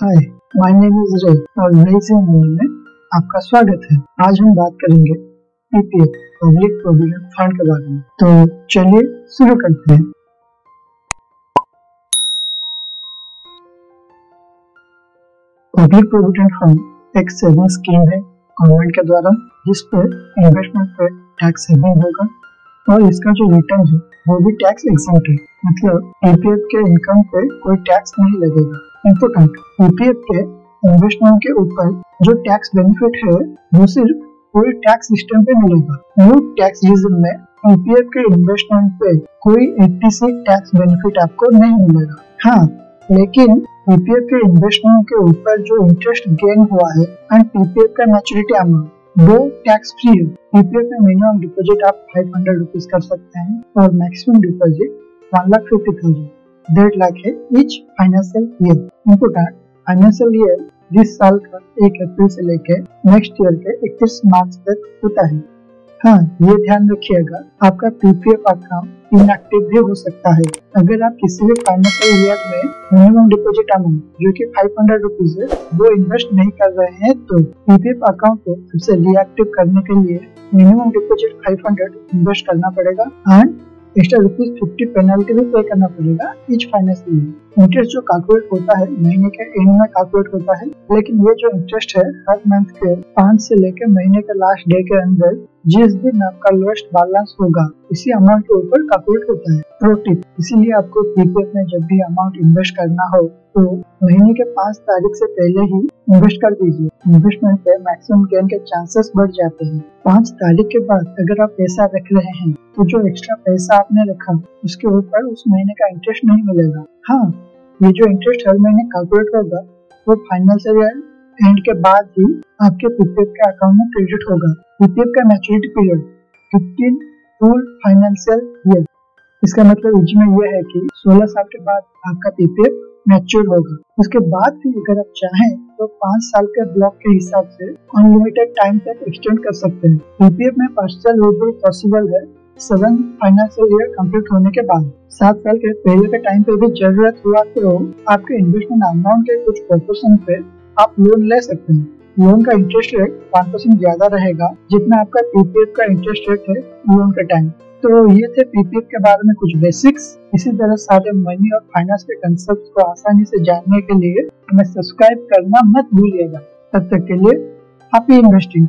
Hi, my name is रे और नई से में आपका स्वागत है। आज हम बात करेंगे पीपीएफ पब्लिक प्रोविडेंट फंड के बारे में। तो चलिए शुरू करते हैं। पब्लिक प्रोविडेंट फंड एक सेविंग स्कीम है गवर्नमेंट के द्वारा, जिस पर इन्वेस्टमेंट पे टैक्स सेविंग होगा और इसका जो रिटर्न है वो भी टैक्स एग्जम्प्ट है, मतलब पीपीएफ के इनकम पे कोई टैक्स नहीं लगेगा। इम्पोर्टेंट, पीपीएफ के इन्वेस्टमेंट के ऊपर जो टैक्स बेनिफिट है वो सिर्फ पूरे टैक्स सिस्टम पे मिलेगा। न्यू टैक्स रिजिम में पीपीएफ के इन्वेस्टमेंट पे कोई 80 टैक्स बेनिफिट आपको नहीं मिलेगा। हाँ, लेकिन पीपीएफ के इन्वेस्टमेंट के ऊपर जो इंटरेस्ट गेन हुआ है एंड पीपीएफ का मैच्योरिटी अमाउंट वो टैक्स फ्री है। पीपीएफ में मिनिमम डिपॉजिट आप 500 रुपीज कर सकते हैं और मैक्सिमम डिपॉजिट 1,50,000 डेढ़ लाख है each financial year. Important, financial year जिस साल का 1 अप्रैल से लेकर नेक्स्ट ईयर के 31 मार्च तक होता है। हाँ, ये ध्यान रखिएगा, आपका पीपीएफ अकाउंट इनएक्टिव भी हो सकता है। अगर आप किसी भी फाइनेंशियल ईयर में मिनिमम डिपॉजिट अमाउंट जो कि 500 रुपीज है वो इन्वेस्ट नहीं कर रहे हैं तो पीपीएफ अकाउंट को फिर से रीएक्टिव करने के लिए मिनिमम डिपॉजिट 500 इन्वेस्ट करना पड़ेगा एंड एक्स्ट्रा ₹50 पेनल्टी भी पे करना पड़ेगा ईच फाइनेंशियल ईयर। इंटरेस्ट जो कैलकुलेट होता है महीने के एंड में कैलकुलेट होता है, लेकिन ये जो इंटरेस्ट है हर मंथ के 5 से लेकर महीने के लास्ट डे के अंदर जिस दिन आपका लोएस्ट बैलेंस होगा इसी अमाउंट के ऊपर कैलकुलेट होता है। प्रो टिप, इसीलिए आपको पीपीएफ में जब भी अमाउंट इन्वेस्ट करना हो तो महीने के 5 तारीख से पहले ही इन्वेस्ट कर दीजिए। इन्वेस्टमेंट पे मैक्सिमम गेन के चांसेस बढ़ जाते हैं। 5 तारीख के बाद अगर आप पैसा रख रहे हैं तो जो एक्स्ट्रा पैसा आपने रखा उसके ऊपर उस महीने का इंटरेस्ट नहीं मिलेगा। हाँ, ये जो इंटरेस्ट हर महीने कैलकुलेट होगा वो फाइनेंशियल एंड के बाद ही आपके पीपीएफ के अकाउंट में क्रेडिट होगा। पीपीएफ का maturity period 15 full financial year. इसका मतलब इसमें यह है कि 16 साल के बाद आपका पीपीएफ मैच्योर होगा। उसके बाद भी अगर आप चाहें तो 5 साल के ब्लॉक के हिसाब से अनलिमिटेड टाइम तक एक्सटेंड कर सकते हैं। पीपीएफ में पार्शियल विड्रॉल पॉसिबल है 7 फाइनेंशियल ईयर कंप्लीट होने के बाद। 7 साल के पहले के टाइम पे भी जरूरत हुआ तो आपके इन्वेस्टमेंट अमाउंट के कुछ प्रोपोर्शन पे आप लोन ले सकते हैं। लोन का इंटरेस्ट रेट 5% ज्यादा रहेगा जितना आपका पीपीएफ का इंटरेस्ट रेट है लोन के टाइम। तो ये थे पीपीएफ के बारे में कुछ बेसिक्स। इसी तरह सारे मनी और फाइनेंस के कंसेप्ट को आसानी से जानने के लिए हमें सब्सक्राइब करना मत भूलिएगा। तब तक के लिए हैप्पी इन्वेस्टिंग।